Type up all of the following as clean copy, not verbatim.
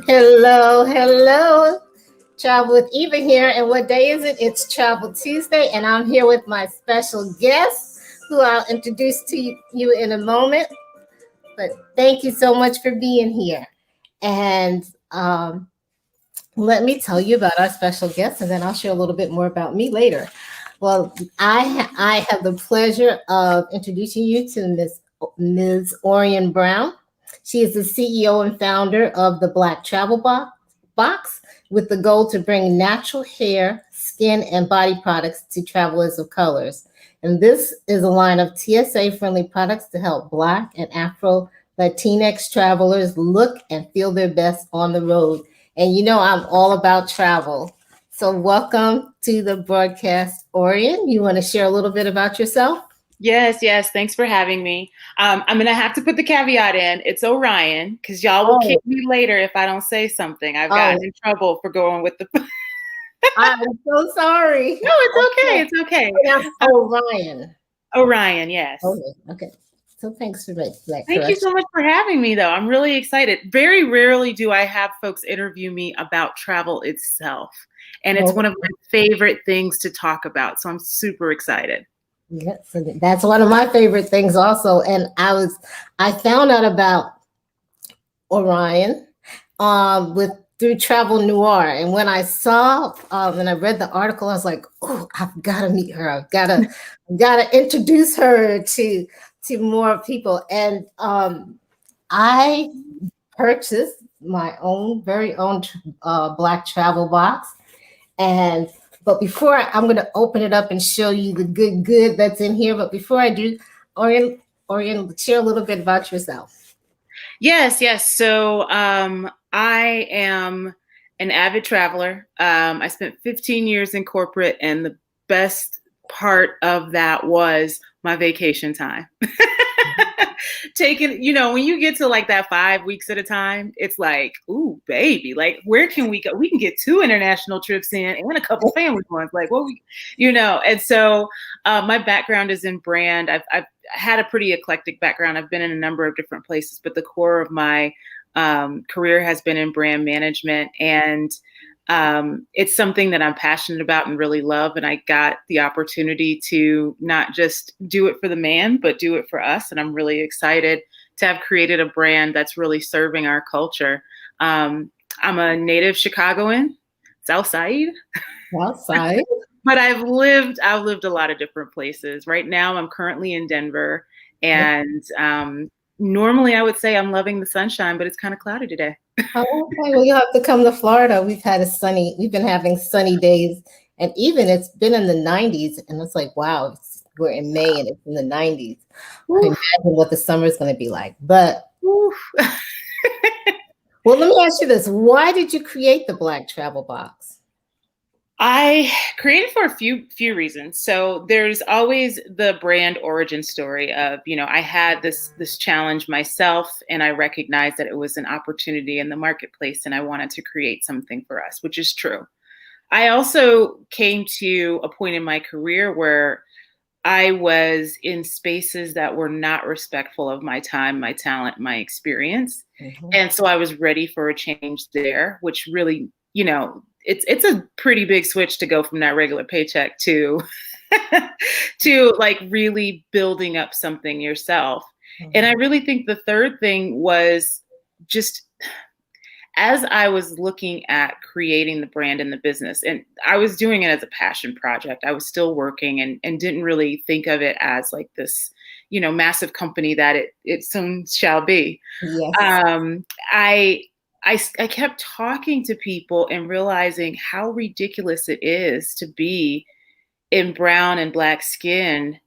Hello, hello. Travel with Eva here. And what day is it? It's Travel Tuesday. And I'm here with my special guest, who I'll introduce to you in a moment. But thank you so much for being here. And let me tell you about our special guest, and then I'll share a little bit more about me later. Well, I have the pleasure of introducing you to Ms. Orion Brown. She is the CEO and founder of the Black Travel Box, with the goal to bring natural hair, skin, and body products to travelers of colors. And this is a line of TSA-friendly products to help Black and Afro Latinx travelers look and feel their best on the road. And you know I'm all about travel. So welcome to the broadcast, Orion. You want to share a little bit about yourself? Yes. Thanks for having me. I'm going to have to put the caveat in. It's Orion, because y'all will kick me later if I don't say something. I've gotten in trouble for going with the... I'm so sorry. No, it's okay. It's okay. Orion. Orion, yes. Okay. So thanks for that. Thank you so much for having me, though. I'm really excited. Very rarely do I have folks interview me about travel itself. And it's one of my favorite things to talk about. So I'm super excited. Yes, that's one of my favorite things also. And I found out about Orion through Travel Noir. And when I saw and I read the article, I was like, oh, I've got to meet her. I've got to introduce her to more people. And I purchased my very own Black Travel Box. But before I'm going to open it up and show you the good that's in here. But before I do, Orion, share a little bit about yourself. Yes. So I am an avid traveler. I spent 15 years in corporate, and the best part of that was my vacation time. Taking, when you get to like that 5 weeks at a time, it's like, ooh, baby, like, where can we go? We can get 2 international trips in and a couple family ones. Like, and so my background is in brand. I've had a pretty eclectic background. I've been in a number of different places, but the core of my career has been in brand management. And it's something that I'm passionate about and really love. And I got the opportunity to not just do it for the man, but do it for us. And I'm really excited to have created a brand that's really serving our culture. I'm a native Chicagoan, Southside. But I've lived a lot of different places. Right now, I'm currently in Denver. And normally I would say I'm loving the sunshine, but it's kind of cloudy today. Oh, okay. Well, you'll have to come to Florida. We've been having sunny days, and even it's been in the 90s, and it's like, wow, we're in May and it's in the 90s. I imagine what the summer is going to be like. But well, let me ask you this: why did you create the Black Travel Box? I created for a few reasons. So there's always the brand origin story of, I had this challenge myself, and I recognized that it was an opportunity in the marketplace, and I wanted to create something for us, which is true. I also came to a point in my career where I was in spaces that were not respectful of my time, my talent, my experience. Mm-hmm. And so I was ready for a change there, which really, it's a pretty big switch to go from that regular paycheck to like really building up something yourself. Mm-hmm. And I really think the third thing was just, as I was looking at creating the brand and the business, and I was doing it as a passion project, I was still working and didn't really think of it as like this, massive company that it soon shall be. Yes. I kept talking to people and realizing how ridiculous it is to be in brown and Black skin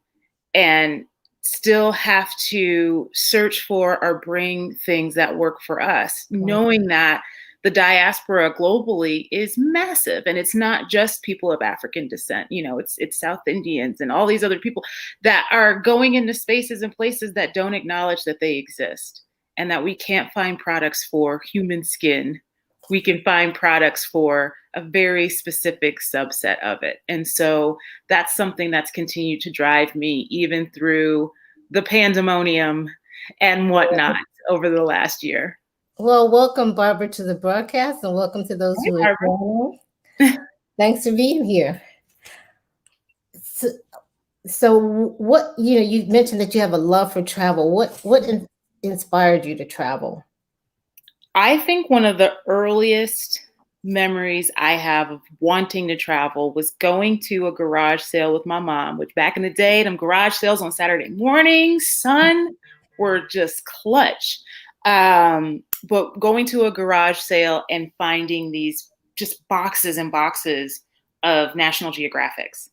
and still have to search for or bring things that work for us, knowing that the diaspora globally is massive. And it's not just people of African descent, it's South Indians and all these other people that are going into spaces and places that don't acknowledge that they exist. And that we can't find products for human skin. We can find products for a very specific subset of it. And so that's something that's continued to drive me even through the pandemonium and whatnot. over the last year. Well, welcome, Barbara, to the broadcast, and welcome to those who are joining. Thanks for being here. So what, you mentioned that you have a love for travel. What inspired you to travel? I think one of the earliest memories I have of wanting to travel was going to a garage sale with my mom, which back in the day, them garage sales on Saturday mornings, son, were just clutch. But going to a garage sale and finding these just boxes and boxes of National Geographics.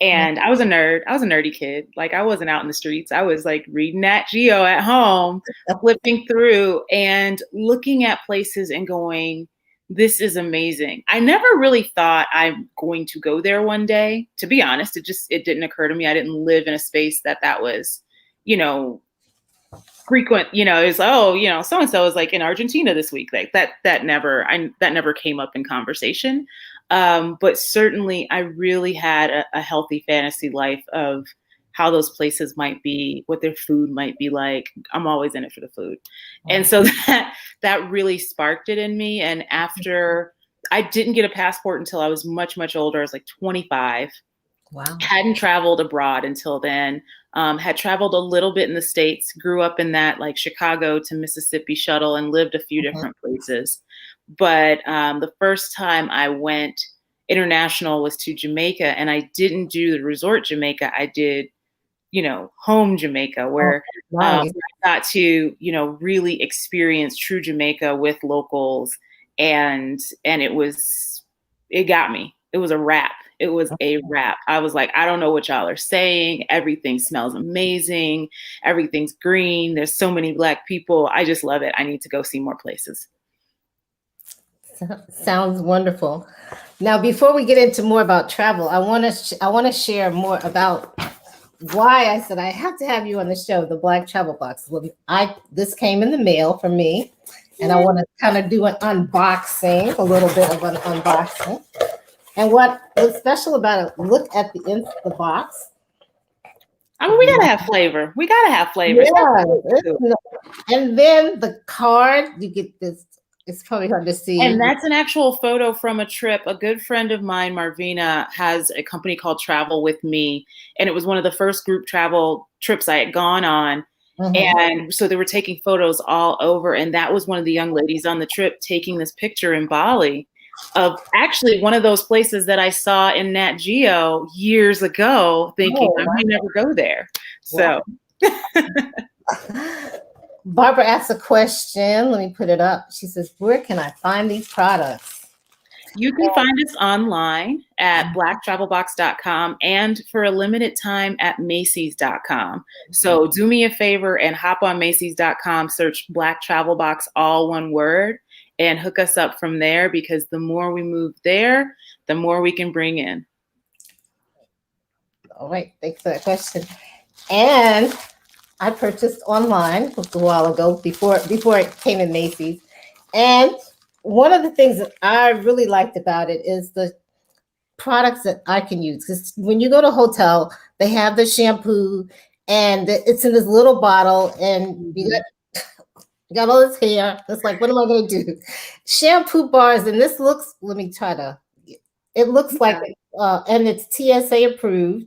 And I was a nerd. I was a nerdy kid. Like, I wasn't out in the streets. I was like reading Nat Geo at home, flipping through and looking at places and going, this is amazing. I never really thought I'm going to go there one day. To be honest, it didn't occur to me. I didn't live in a space that was, frequent, it was, so-and-so is like in Argentina this week. Like that never came up in conversation. But certainly I really had a healthy fantasy life of how those places might be, what their food might be like. I'm always in it for the food. And so that really sparked it in me. And after, I didn't get a passport until I was much, much older. I was like 25. Wow. Hadn't traveled abroad until then. Had traveled a little bit in the States, grew up in that like Chicago to Mississippi shuttle and lived a few different places. But the first time I went international was to Jamaica, and I didn't do the resort Jamaica. I did, home Jamaica, where I got to, really experience true Jamaica with locals. And it got me. It was a wrap. It was a wrap. I was like, I don't know what y'all are saying. Everything smells amazing. Everything's green. There's so many Black people. I just love it. I need to go see more places. Sounds wonderful. Now, before we get into more about travel, I want to share more about why I said I have to have you on the show, the Black Travel Box. This came in the mail from me, and I want to kind of do an unboxing, a little bit of an unboxing. And what's special about it, look at the box. I mean, we gotta have flavor. Yeah. And then the card, you get this, it's probably hard to see. And that's an actual photo from a trip. A good friend of mine, Marvina, has a company called Travel With Me. And it was one of the first group travel trips I had gone on. And so they were taking photos all over. And that was one of the young ladies on the trip taking this picture in Bali of actually one of those places that I saw in Nat Geo years ago, thinking I might never go there. So Barbara asked a question. Let me put it up. She says, where can I find these products? You can find us online at blacktravelbox.com and for a limited time at Macy's.com. So do me a favor and hop on Macy's.com, search Black Travel Box, all one word, and hook us up from there, because the more we move there, the more we can bring in. All right, thanks for that question. And I purchased online a while ago before it came in Macy's. And one of the things that I really liked about it is the products that I can use. Because when you go to a hotel, they have the shampoo and it's in this little bottle, and you got all this hair. It's like, what am I going to do? Shampoo bars, and this looks, it looks like, and it's TSA approved.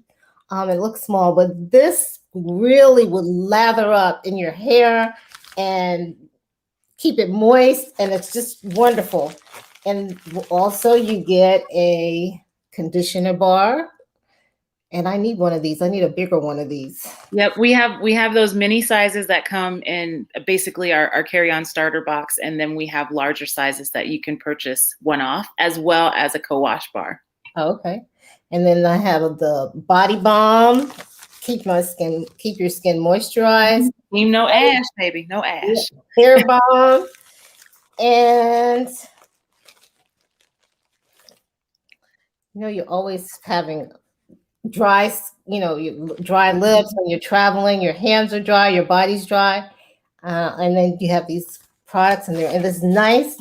It looks small, but this really would lather up in your hair and keep it moist, and it's just wonderful. And also you get a conditioner bar. And I need one of these. I need a bigger one of these. Yep, we have those mini sizes that come in basically our carry-on starter box, and then we have larger sizes that you can purchase one off, as well as a co-wash bar. Oh, okay. And then I have the body balm. Keep your skin moisturized. No ash, baby. No ash. Hair balm. And you're always having dry lips when you're traveling. Your hands are dry, your body's dry, and then you have these products in there, and this nice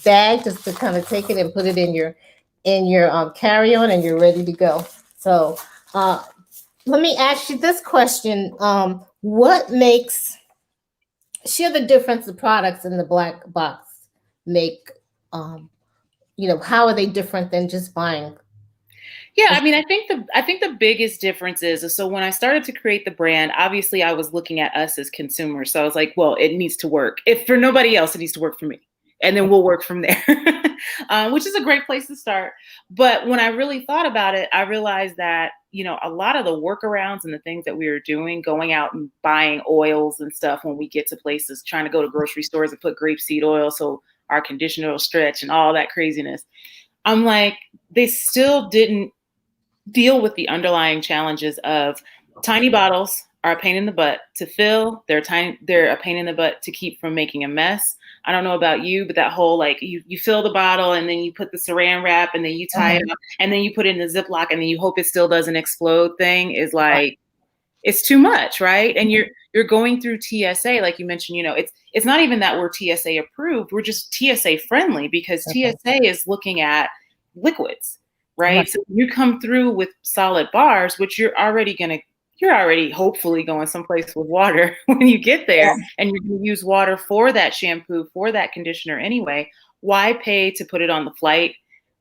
bag just to kind of take it and put it in your carry-on, and you're ready to go. So let me ask you this question: what makes share the difference the products in the black box make. How are they different than just buying? Yeah, I mean, I think the biggest difference is so when I started to create the brand, obviously I was looking at us as consumers. So I was like, well, it needs to work. If for nobody else, it needs to work for me. And then we'll work from there, which is a great place to start. But when I really thought about it, I realized that, a lot of the workarounds and the things that we were doing, going out and buying oils and stuff when we get to places, trying to go to grocery stores and put grapeseed oil so our conditioner will stretch and all that craziness. I'm like, they still didn't deal with the underlying challenges of tiny bottles are a pain in the butt to fill. They're a pain in the butt to keep from making a mess. I don't know about you, but that whole like you fill the bottle and then you put the saran wrap and then you tie it up and then you put it in the Ziploc and then you hope it still doesn't explode thing is like, it's too much, right? And you're going through TSA, like you mentioned, it's not even that we're TSA approved, we're just TSA friendly because TSA is looking at liquids, right? So you come through with solid bars, which you're already hopefully going someplace with water when you get there, and you're going to use water for that shampoo, for that conditioner anyway. Why pay to put it on the flight?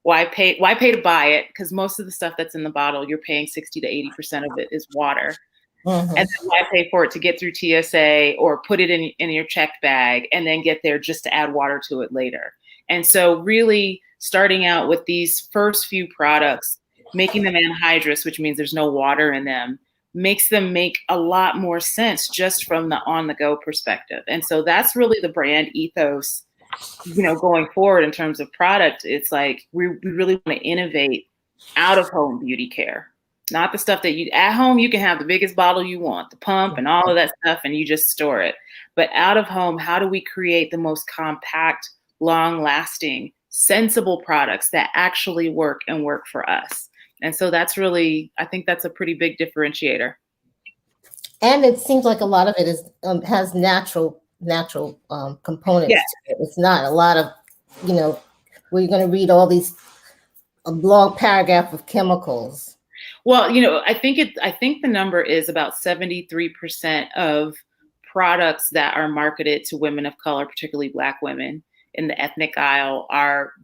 Why pay to buy it? Because most of the stuff that's in the bottle, you're paying 60 to 80% of it is water. And then why pay for it to get through TSA or put it in your checked bag and then get there just to add water to it later? And so really starting out with these first few products, making them anhydrous, which means there's no water in them, makes them make a lot more sense just from the on-the-go perspective. And so that's really the brand ethos, going forward in terms of product. It's like we really want to innovate out-of-home beauty care. Not the stuff that at home, you can have the biggest bottle you want, the pump and all of that stuff, and you just store it. But out of home, how do we create the most compact, long-lasting, sensible products that actually work and work for us? And so that's really, I think that's a pretty big differentiator. And it seems like a lot of it is has natural components to it. It's not a lot of, where you're going to read all these a long paragraph of chemicals. Well, I think the number is about 73% of products that are marketed to women of color, particularly Black women in the ethnic aisle,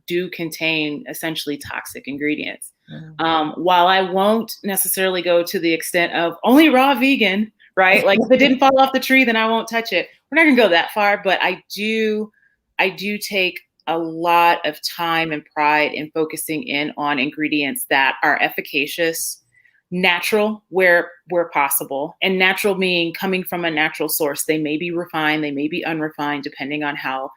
do contain essentially toxic ingredients. While I won't necessarily go to the extent of only raw vegan, right? Like if it didn't fall off the tree, then I won't touch it. We're not gonna go that far, but I do take a lot of time and pride in focusing in on ingredients that are efficacious, natural where possible, and natural meaning coming from a natural source. They may be refined, they may be unrefined, depending on how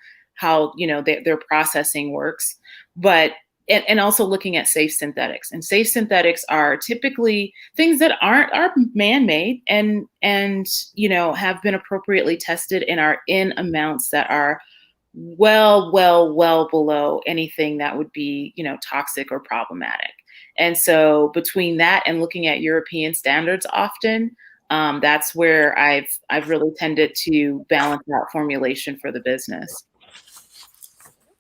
their processing works. But and also looking at safe synthetics. And safe synthetics are typically things that are man-made and have been appropriately tested and are in amounts that are well below anything that would be, toxic or problematic. And so between that and looking at European standards often, that's where I've really tended to balance out formulation for the business.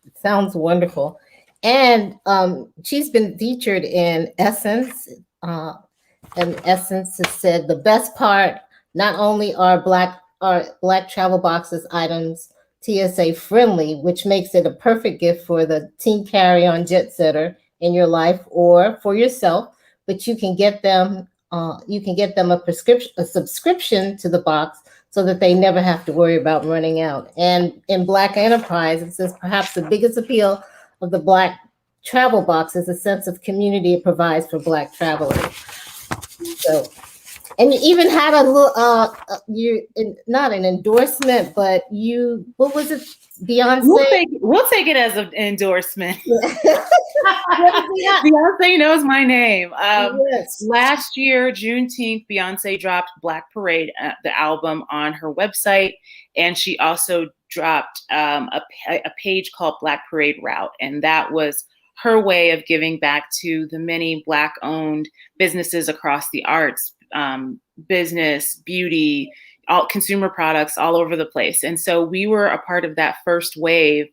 It sounds wonderful. And she's been featured in Essence. And Essence has said the best part, not only are black travel boxes items TSA friendly, which makes it a perfect gift for the teen carry-on jet setter in your life or for yourself, but you can get them a subscription to the box so that they never have to worry about running out. And in Black Enterprise, it says perhaps the biggest appeal of the Black travel box is a sense of community it provides for Black travelers. So, and you even had a little, not an endorsement, but what was it, Beyonce? We'll take it as an endorsement. Beyonce knows my name. Yes. Last year, Juneteenth, Beyonce dropped Black Parade, the album, on her website. And she also dropped a page called Black Parade Route. And that was her way of giving back to the many Black-owned businesses across the arts, business, beauty, all consumer products all over the place. And so we were a part of that first wave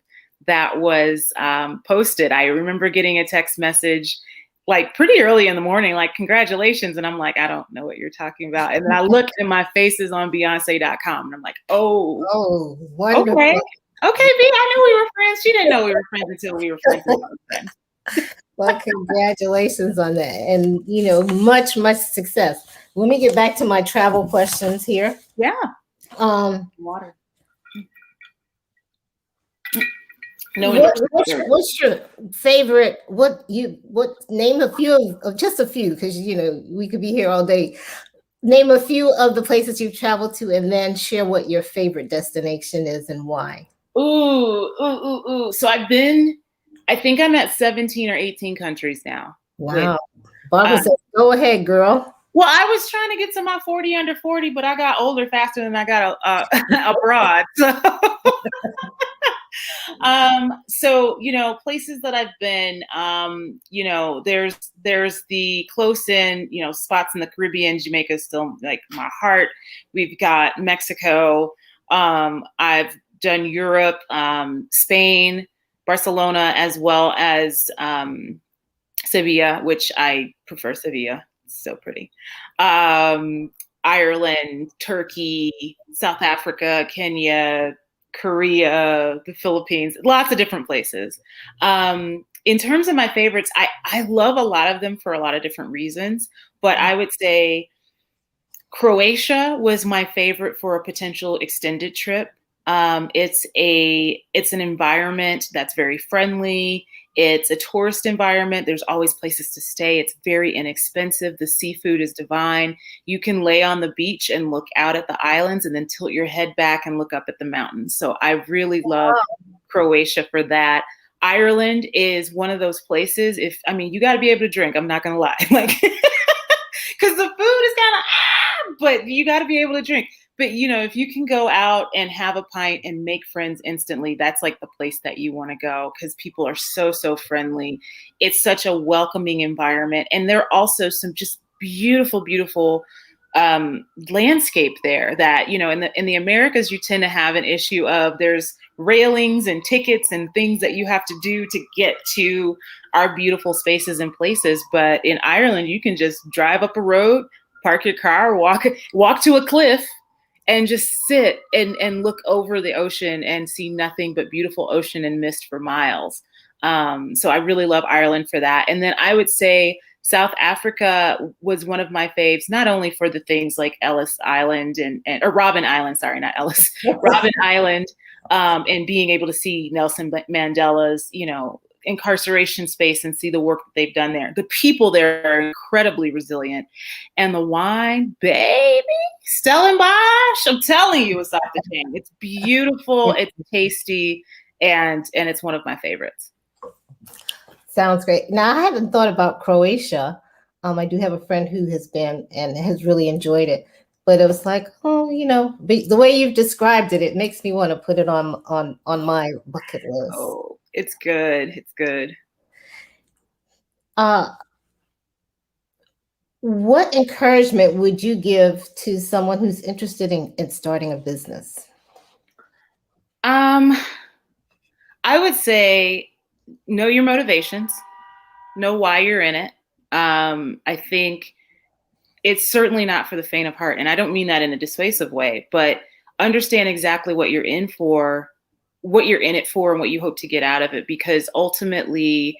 that was posted. I remember getting a text message like pretty early in the morning, like, congratulations. And I'm like, I don't know what you're talking about. And then I look and my face is on Beyonce.com. And I'm like, oh, Oh, wonderful. okay. Okay, B, I knew we were friends. She didn't know we were friends until we were friends. Well, congratulations on that. And, much, much success. Let me get back to my travel questions here. Yeah. Water. No. What's your favorite? Name a few of just a few, because we could be here all day. Name a few of the places you've traveled to, and then share what your favorite destination is and why. Ooh. So I think I'm at 17 or 18 countries now. Wow. Barbara said, go ahead, girl. Well, I was trying to get to my 40 under 40, but I got older faster than I got abroad. So, places that I've been, there's the close in, spots in the Caribbean. Jamaica is still like my heart. We've got Mexico. I've done Europe, Spain, Barcelona, as well as Sevilla, which I prefer Sevilla. It's so pretty. Ireland, Turkey, South Africa, Kenya, Korea, the Philippines, lots of different places. In terms of my favorites, I love a lot of them for a lot of different reasons, but I would say Croatia was my favorite for a potential extended trip. It's an environment that's very friendly. It's a tourist environment. There's always places to stay. It's very inexpensive. The seafood is divine. You can lay on the beach and look out at the islands and then tilt your head back and look up at the mountains. So I really love Croatia for that. Ireland is one of those places. You got to be able to drink. I'm not going to lie. Because the food is kind of, but you got to be able to drink. But, if you can go out and have a pint and make friends instantly, that's like the place that you want to go, because people are so, so friendly. It's such a welcoming environment. And there are also some just beautiful, beautiful landscape there that, in the Americas, you tend to have an issue of there's railings and tickets and things that you have to do to get to our beautiful spaces and places. But in Ireland, you can just drive up a road, park your car, walk to a cliff, and just sit and look over the ocean and see nothing but beautiful ocean and mist for miles. So I really love Ireland for that. And then I would say South Africa was one of my faves, not only for the things like Ellis Island or Robben Island, sorry, not Ellis, Robben Island, and being able to see Nelson Mandela's, incarceration space and see the work that they've done there. The people there are incredibly resilient. And the wine, baby, Stellenbosch, I'm telling you, it's off the chain. It's beautiful, it's tasty, and it's one of my favorites. Sounds great. Now, I haven't thought about Croatia. I do have a friend who has been and has really enjoyed it. But it was like, the way you've described it, it makes me want to put it on my bucket list. Oh, it's good. It's good. What encouragement would you give to someone who's interested in starting a business? I would say know your motivations, know why you're in it. I think it's certainly not for the faint of heart. And I don't mean that in a dissuasive way, but understand exactly what you're in for, what you're in it for, and what you hope to get out of it. Because ultimately,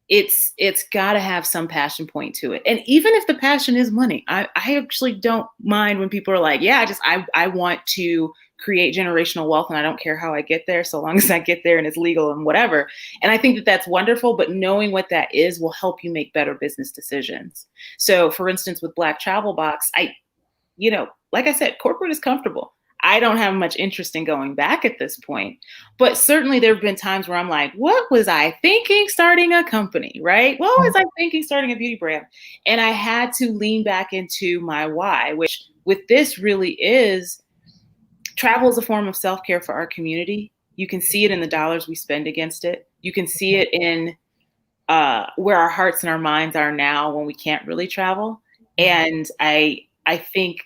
it's got to have some passion point to it. And even if the passion is money, I actually don't mind when people are like, yeah, I want to create generational wealth and I don't care how I get there, so long as I get there and it's legal and whatever. And I think that that's wonderful, but knowing what that is will help you make better business decisions. So for instance, with Black Travel Box, like I said, corporate is comfortable. I don't have much interest in going back at this point, but certainly there have been times where I'm like, what was I thinking starting a company, right? What was I thinking starting a beauty brand? And I had to lean back into my why, which with this really is travel is a form of self-care for our community. You can see it in the dollars we spend against it. You can see it in where our hearts and our minds are now when we can't really travel. And I think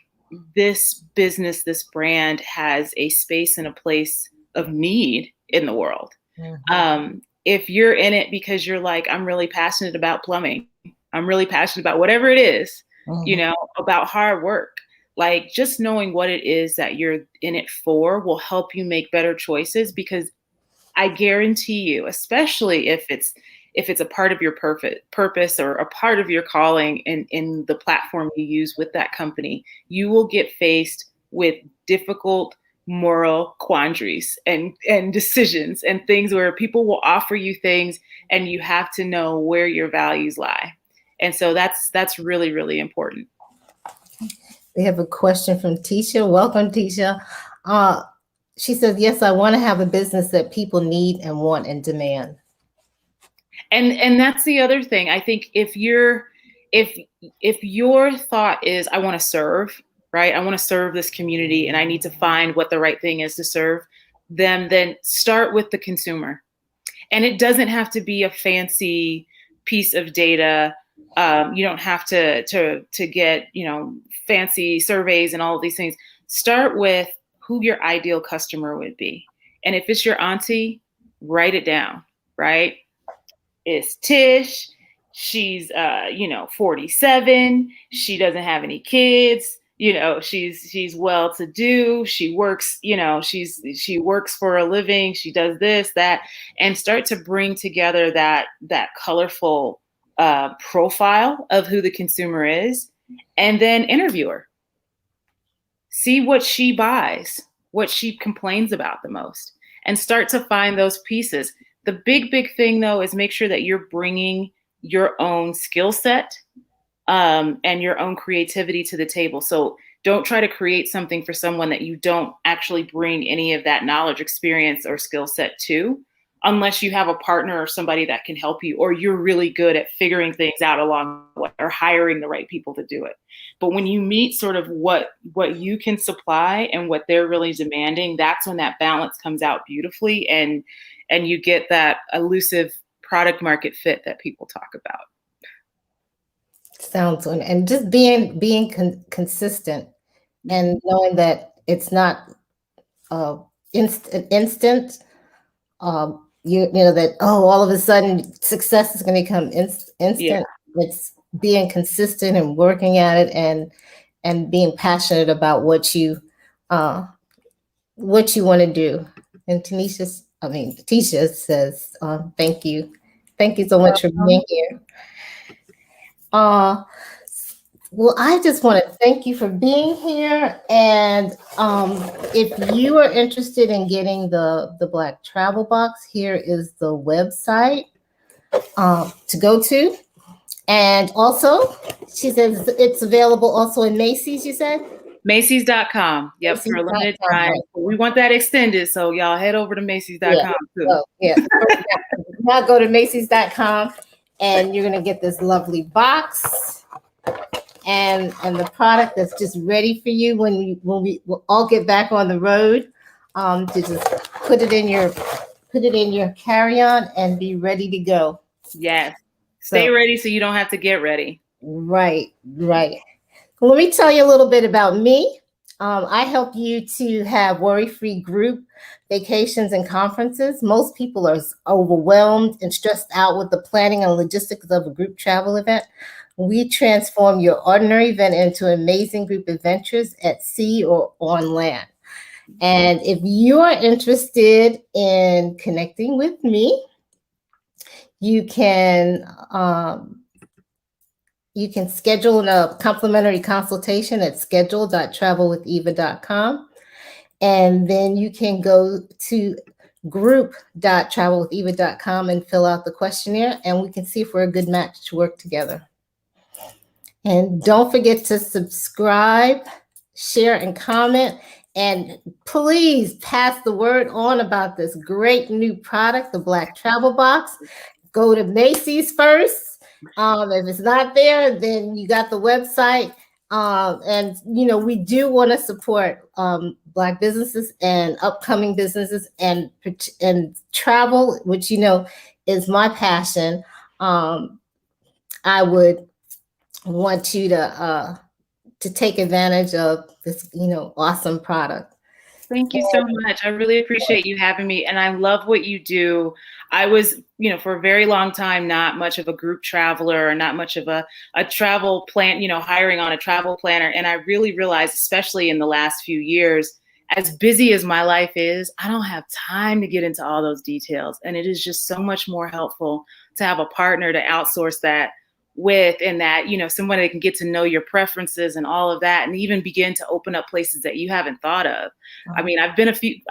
this business, this brand has a space and a place of need in the world. Mm-hmm. If you're in it because you're like, I'm really passionate about plumbing, I'm really passionate about whatever it is, you know, about hard work, like just knowing what it is that you're in it for will help you make better choices, because I guarantee you, especially if it's a part of your purpose or a part of your calling in the platform you use with that company, you will get faced with difficult moral quandaries and decisions and things where people will offer you things and you have to know where your values lie. And so that's really, really important. We have a question from Tisha. Welcome, Tisha. She says, yes, I want to have a business that people need and want and demand. And that's the other thing. I think if your thought is, I want to serve, right? I want to serve this community and I need to find what the right thing is to serve them, then start with the consumer. And it doesn't have to be a fancy piece of data. You don't have to get, you know, fancy surveys and all of these things. Start with who your ideal customer would be. And if it's your auntie, write it down, right? It's Tish. She's, 47. She doesn't have any kids. You know, she's well to do. She works, she works for a living. She does this, that, and start to bring together that colorful profile of who the consumer is, and then interview her. See what she buys, what she complains about the most, and start to find those pieces. The big thing, though, is make sure that you're bringing your own skill set and your own creativity to the table. So don't try to create something for someone that you don't actually bring any of that knowledge, experience, or skill set to, unless you have a partner or somebody that can help you, or you're really good at figuring things out along the way, or hiring the right people to do it. But when you meet sort of what you can supply and what they're really demanding, that's when that balance comes out beautifully, and you get that elusive product market fit that people talk about. Sounds good. And just being consistent and knowing that it's not instant. You know that, all of a sudden success is going to come instant. Yeah. It's being consistent and working at it and being passionate about what you want to do. And Tisha says, thank you so much for being here. Well, I just want to thank you for being here. And if you are interested in getting the Black Travel Box, here is the website to go to. And also, she says it's available also in Macy's, you said? Macy's.com. Yep, Macy's. For a limited time. Right. We want that extended, so y'all head over to Macy's.com too. So, now go to Macy's.com and you're going to get this lovely box. And the product that's just ready for you when we all get back on the road, to just put it in your carry-on and be ready to go. Yes. Stay ready so you don't have to get ready. Right. Well, let me tell you a little bit about me. I help you to have worry-free group vacations and conferences. Most people are overwhelmed and stressed out with the planning and logistics of a group travel event. We transform your ordinary event into amazing group adventures at sea or on land. And if you are interested in connecting with me, you can schedule a complimentary consultation at schedule.travelwitheva.com. And then you can go to group.travelwitheva.com and fill out the questionnaire, and we can see if we're a good match to work together. And don't forget to subscribe, share, and comment. And please pass the word on about this great new product, the Black Travel Box. Go to Macy's first. If it's not there, then you got the website. And, we do want to support Black businesses and upcoming businesses and travel, which, is my passion. I would want you to take advantage of this, awesome product. Thank you so much. I really appreciate you having me, and I love what you do. I was, for a very long time, not much of a group traveler or not much of a travel plan, hiring on a travel planner. And I really realized, especially in the last few years, as busy as my life is, I don't have time to get into all those details. And it is just so much more helpful to have a partner to outsource that with, and that, someone that can get to know your preferences and all of that, and even begin to open up places that you haven't thought of. I mean, I've been a few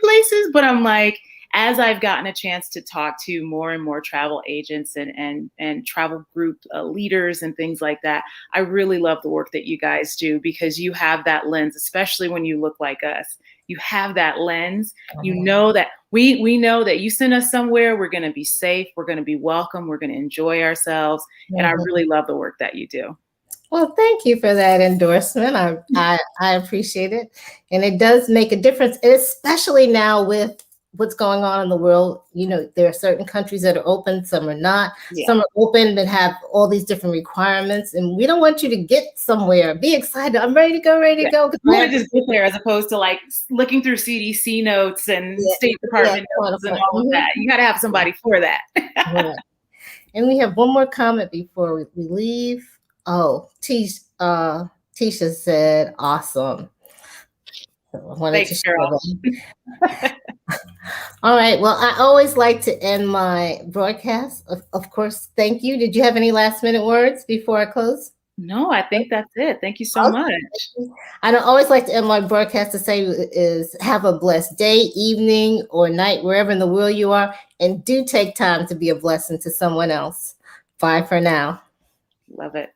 places, but I'm like, as I've gotten a chance to talk to more and more travel agents and travel group leaders and things like that, I really love the work that you guys do, because you have that lens, especially when you look like us. You have that lens. You know that we know that you send us somewhere, we're going to be safe, we're going to be welcome, we're going to enjoy ourselves. And I really love the work that you do. Well, thank you for that endorsement. I appreciate it. And it does make a difference, especially now with what's going on in the world. There are certain countries that are open, some are not. Yeah. Some are open and have all these different requirements. And we don't want you to get somewhere. Be excited. I'm ready to go, You want to just get there, as opposed to like looking through CDC notes and State Department notes and all of that. You got to have somebody for that. Yeah. And we have one more comment before we leave. Oh, Tisha said, awesome. So I wanted to share that. All right. Well, I always like to end my broadcast. Of course, thank you. Did you have any last minute words before I close? No, I think that's it. Thank you so much. I don't always like to end my broadcast to say is have a blessed day, evening, or night, wherever in the world you are. And do take time to be a blessing to someone else. Bye for now. Love it.